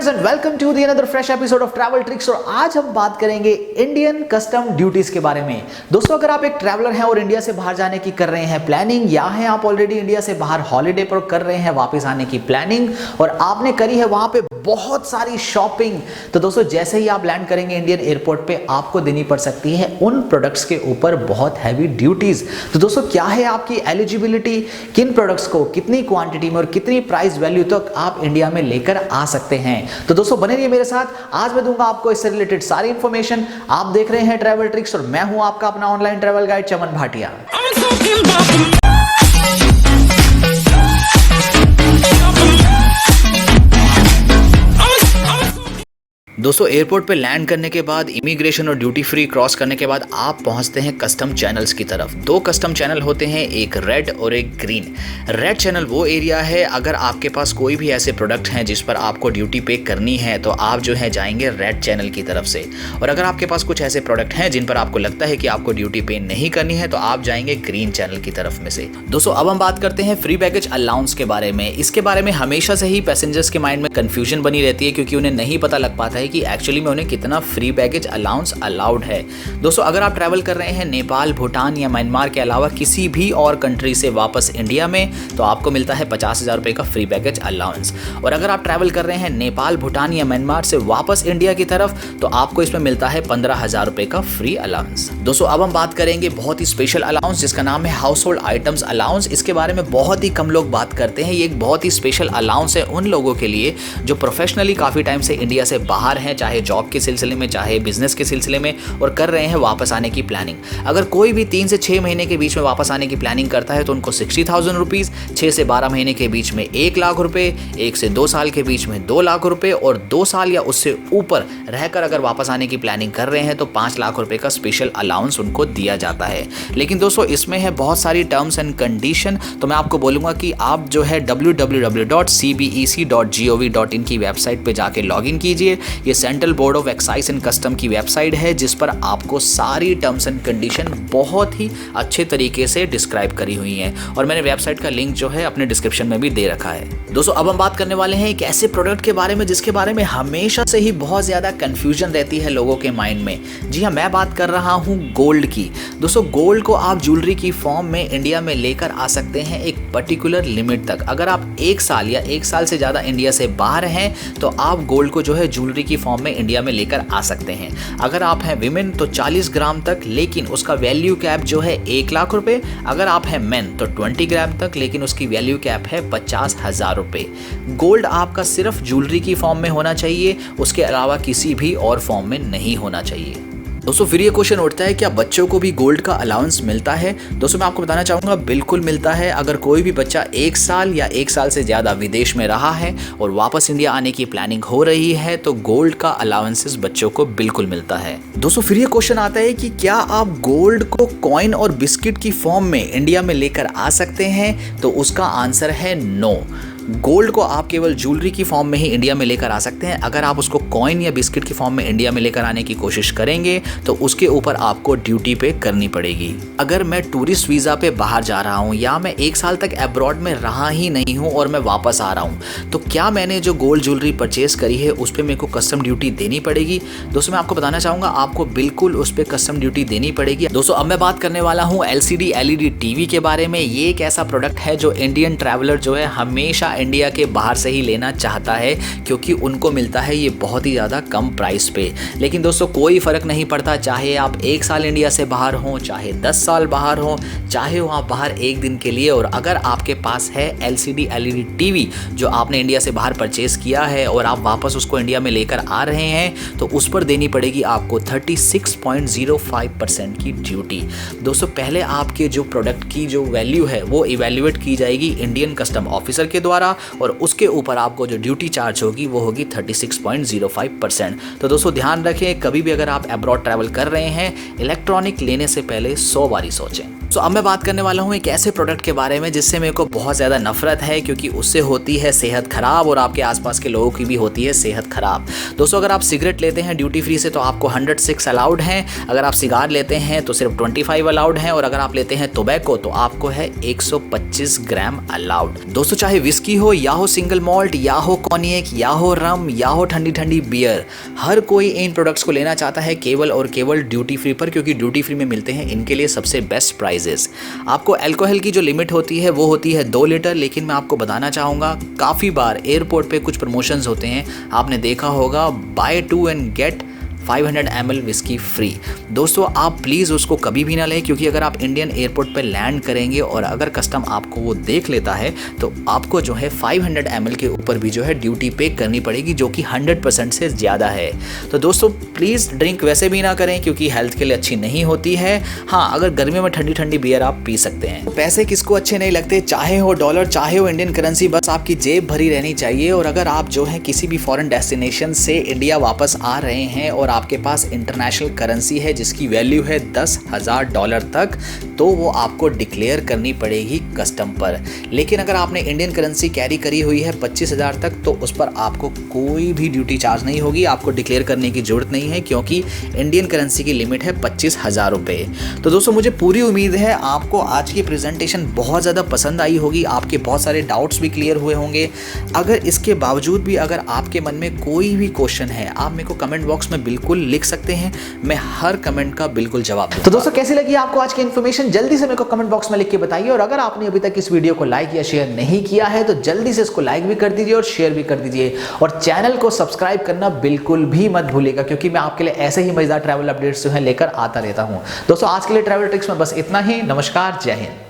Friends and welcome to the another fresh episode of travel tricks. और आज हम बात करेंगे इंडियन कस्टम ड्यूटीज के बारे में। दोस्तों, अगर आप एक ट्रैवलर हैं और इंडिया से बाहर जाने की कर रहे हैं प्लानिंग, या है आप ऑलरेडी इंडिया से बाहर हॉलिडे पर कर रहे हैं वापस आने की प्लानिंग और आपने करी है वहां पे बहुत सारी शॉपिंग, तो दोस्तों जैसे ही आप लैंड करेंगे इंडियन एयरपोर्ट पे आपको देनी पड़ सकती है उन प्रोडक्ट्स के ऊपर बहुत हैवी ड्यूटीज। तो दोस्तों क्या है आपकी एलिजिबिलिटी, किन प्रोडक्ट्स को कितनी क्वांटिटी में और कितनी प्राइस वैल्यू तक आप इंडिया में लेकर आ सकते हैं। तो दोस्तों बने रहिए मेरे साथ, आज मैं दूंगा आपको इससे रिलेटेड सारी इंफॉर्मेशन। आप देख रहे हैं ट्रैवल ट्रिक्स और मैं हूं आपका अपना ऑनलाइन ट्रैवल गाइड चमन भाटिया। दोस्तों एयरपोर्ट पे लैंड करने के बाद इमिग्रेशन और ड्यूटी फ्री क्रॉस करने के बाद आप पहुंचते हैं कस्टम चैनल्स की तरफ। दो कस्टम चैनल होते हैं, एक रेड और एक ग्रीन। रेड चैनल वो एरिया है अगर आपके पास कोई भी ऐसे प्रोडक्ट हैं जिस पर आपको ड्यूटी पे करनी है तो आप जो है जाएंगे रेड चैनल की तरफ से, और अगर आपके पास कुछ ऐसे प्रोडक्ट हैं जिन पर आपको लगता है कि आपको ड्यूटी पे नहीं करनी है तो आप जाएंगे ग्रीन चैनल की तरफ में से। दोस्तों अब हम बात करते हैं फ्री बैगेज अलाउंस के बारे में। इसके बारे में हमेशा से ही पैसेंजर्स के माइंड में कंफ्यूजन बनी रहती है क्योंकि उन्हें नहीं पता लग पाता है कि एक्चुअली में उन्हें कितना फ्री बैगेज अलाउंस अलाउड है। दोस्तों अगर आप ट्रैवल कर रहे हैं नेपाल, भूटान या म्यांमार के अलावा किसी भी और कंट्री से वापस इंडिया में तो आपको मिलता है 50,000 रुपए का फ्री बैगेज अलाउंस। और अगर आप ट्रैवल कर रहे हैं नेपाल, भूटान या म्यांमार से वापस इंडिया की तरफ तो आपको इसमें मिलता है 15,000 रुपए का फ्री अलाउंस। दोस्तों अब हम बात करेंगे बहुत ही स्पेशल अलाउंस जिसका नाम है हाउस होल्ड आइटम्स अलाउंस। इसके बारे में बहुत ही कम लोग बात करते हैं। ये एक बहुत ही स्पेशल अलाउंस है उन लोगों के लिए जो प्रोफेशनली काफी टाइम से इंडिया से बाहर हैं, चाहे जॉब के सिलसिले में चाहे बिजनेस के सिलसिले में, और कर रहे हैं वापस आने की प्लानिंग। अगर कोई भी 3 से 6 महीने के बीच में वापस आने की प्लानिंग करता है तो उनको 60,000 रुपीज, 6 से 12 महीने के बीच में 1 लाख रुपए, 1 से 2 साल के बीच में 2 लाख रुपए, और 2 साल या उससे ऊपर रहकर अगर वापस आने की प्लानिंग कर रहे हैं तो 5 लाख रुपए का स्पेशल अलाउंस उनको दिया जाता है। लेकिन दोस्तों इसमें है बहुत सारी टर्म्स एंड कंडीशन, तो मैं आपको बोलूंगा कि आप जो है www.cbec.gov.in की वेबसाइट पे जाके लॉग इन कीजिए। ये central board of excise and custom की वेबसाइट है जिस पर आपको सारी टर्म्स एंड कंडीशन बहुत ही अच्छे तरीके से डिस्क्राइब करी हुई हैं, और मैंने वेबसाइट का लिंक जो है अपने डिस्क्रिप्शन में भी दे रखा है। दोस्तों अब हम बात करने वाले हैं एक ऐसे प्रोडक्ट के बारे में जिसके बारे में हमेशा से ही बहुत ज्यादा कंफ्यूजन रहती है लोगों के माइंड में। जी हाँ, मैं बात कर रहा हूँ गोल्ड की। दोस्तों गोल्ड को आप ज्वेलरी की फॉर्म में इंडिया में लेकर आ सकते हैं एक पर्टिकुलर लिमिट तक। अगर आप 1 साल या 1 साल से ज्यादा इंडिया से बाहर हैं तो आप गोल्ड को जो है ज्वेलरी की फॉर्म में इंडिया में लेकर आ सकते हैं। अगर आप हैं विमेन तो 40 ग्राम तक, लेकिन उसका वैल्यू कैप जो है 1 लाख रुपए। अगर आप हैं मेन तो 20 ग्राम तक, लेकिन उसकी वैल्यू कैप है 50,000 रुपए। गोल्ड आपका सिर्फ ज्वेलरी की फॉर्म में होना चाहिए, उसके अलावा किसी भी और फॉर्म में नहीं होना चाहिए। दोस्तों फिर ये क्वेश्चन उठता है क्या बच्चों को भी गोल्ड का अलाउंस मिलता है? दोस्तों मैं आपको बताना चाहूँगा बिल्कुल मिलता है। अगर कोई भी बच्चा 1 साल या 1 साल से ज़्यादा विदेश में रहा है और वापस इंडिया आने की प्लानिंग हो रही है तो गोल्ड का अलाउंसेस बच्चों को बिल्कुल मिलता है। दोस्तों फिर ये क्वेश्चन आता है कि क्या आप गोल्ड को कॉइन और बिस्किट की फॉर्म में इंडिया में लेकर आ सकते हैं? तो उसका आंसर है नो। गोल्ड को आप केवल ज्वेलरी की फॉर्म में ही इंडिया में लेकर आ सकते हैं। अगर आप उसको कॉइन या बिस्किट की फॉर्म में इंडिया में लेकर आने की कोशिश करेंगे तो उसके ऊपर आपको ड्यूटी पे करनी पड़ेगी। अगर मैं टूरिस्ट वीज़ा पे बाहर जा रहा हूँ या मैं 1 साल तक अब्रॉड में रहा ही नहीं हूँ और मैं वापस आ रहा हूँ तो क्या मैंने जो गोल्ड ज्वेलरी परचेज करी है उस पर मेरे को कस्टम ड्यूटी देनी पड़ेगी? दोस्तों मैं आपको बताना चाहूँगा आपको बिल्कुल उस पर कस्टम ड्यूटी देनी पड़ेगी। दोस्तों अब मैं बात करने वाला हूँ LCD LED TV के बारे में। ये एक ऐसा प्रोडक्ट है जो इंडियन ट्रैवलर जो है हमेशा इंडिया के बाहर से ही लेना चाहता है क्योंकि उनको मिलता है ये बहुत ही ज़्यादा कम प्राइस पे। लेकिन दोस्तों कोई फ़र्क नहीं पड़ता, चाहे आप 1 साल इंडिया से बाहर हों, चाहे 10 साल बाहर हों, चाहे वहाँ बाहर 1 दिन के लिए, और अगर आपके पास है LCD LED TV जो आपने इंडिया से बाहर परचेज़ किया है और आप वापस उसको इंडिया में लेकर आ रहे हैं तो उस पर देनी पड़ेगी आपको 36.05% की ड्यूटी। दोस्तों पहले आपके जो प्रोडक्ट की जो वैल्यू है वो इवेल्युएट की जाएगी इंडियन कस्टम ऑफिसर के द्वारा, और उसके ऊपर आपको जो ड्यूटी चार्ज होगी वो होगी 36.05%। तो दोस्तों ध्यान रखें, कभी भी अगर आप अब्रॉड ट्रैवल कर रहे हैं इलेक्ट्रॉनिक लेने से पहले 100 बारी सोचें। तो अब मैं बात करने वाला हूँ एक ऐसे प्रोडक्ट के बारे में जिससे मेरे को बहुत ज़्यादा नफरत है, क्योंकि उससे होती है सेहत ख़राब और आपके आसपास के लोगों की भी होती है सेहत ख़राब। दोस्तों, अगर आप सिगरेट लेते हैं ड्यूटी फ्री से तो आपको 106 अलाउड हैं, अगर आप सिगार लेते हैं तो सिर्फ 25 अलाउड हैं, और अगर आप लेते हैं टोबैको तो आपको है 125 ग्राम अलाउड। दोस्तों, चाहे विस्की हो या हो सिंगल मॉल्ट या हो कॉन्यक या हो रम या हो ठंडी ठंडी बियर, हर कोई इन प्रोडक्ट्स को लेना चाहता है केवल और केवल ड्यूटी फ्री पर, क्योंकि ड्यूटी फ्री में मिलते हैं इनके लिए सबसे बेस्ट प्राइजेस। आपको अल्कोहल की जो लिमिट होती है वो होती है 2 लीटर, लेकिन मैं आपको बताना चाहूँगा काफ़ी बार एयरपोर्ट पे कुछ प्रमोशंस होते हैं, आपने देखा होगा buy 2 and get 500 ml whisky free. दोस्तों, आप प्लीज़ उसको कभी भी ना लें, क्योंकि अगर आप इंडियन एयरपोर्ट पर लैंड करेंगे और अगर कस्टम आपको वो देख लेता है तो आपको जो है 500 ml के ऊपर भी जो है ड्यूटी पे करनी पड़ेगी, जो कि 100% से ज़्यादा है। तो दोस्तों, प्लीज़ ड्रिंक वैसे भी ना करें क्योंकि हेल्थ के लिए अच्छी नहीं होती है। हाँ, अगर गर्मियों में ठंडी ठंडी बियर आप पी सकते हैं। तो पैसे किसको अच्छे नहीं लगते, चाहे हो डॉलर चाहे हो इंडियन करेंसी, बस आपकी जेब भरी रहनी चाहिए। और अगर आप जो है किसी भी फॉरेन डेस्टिनेशन से इंडिया वापस आ रहे हैं और आपके पास इंटरनेशनल करेंसी है जिसकी वैल्यू है $10,000 तक, तो वो आपको डिक्लेयर करनी पड़ेगी कस्टम पर। लेकिन अगर आपने इंडियन करेंसी कैरी करी हुई है 25,000 तक, तो उस पर आपको कोई भी ड्यूटी चार्ज नहीं होगी, आपको डिक्लेयर करने की जरूरत नहीं है, क्योंकि इंडियन करेंसी की लिमिट है 25,000 रुपये। तो दोस्तों, मुझे पूरी उम्मीद है आपको आज की प्रेजेंटेशन बहुत ज़्यादा पसंद आई होगी, आपके बहुत सारे डाउट्स भी क्लियर हुए होंगे। अगर इसके बावजूद भी अगर आपके मन में कोई भी क्वेश्चन है, आप मेरे को कमेंट बॉक्स में बिल्कुल लिख सकते हैं, मैं हर कमेंट का बिल्कुल जवाब दूंगा। तो दोस्तों, कैसी लगी आपको आज की इन्फॉर्मेशन, जल्दी से मेरे को कमेंट बॉक्स में लिख के बताइए। और अगर आपने अभी तक इस वीडियो को लाइक या शेयर नहीं किया है तो जल्दी से इसको लाइक भी कर दीजिए और शेयर भी कर दीजिए, और चैनल को सब्सक्राइब करना बिल्कुल भी मत भूलिएगा, क्योंकि मैं आपके लिए ऐसे ही मजेदार ट्रैवल अपडेट्स जो है लेकर आता रहता हूं। दोस्तों, आज के लिए ट्रैवल ट्रिक्स में बस इतना ही। नमस्कार, जय हिंद।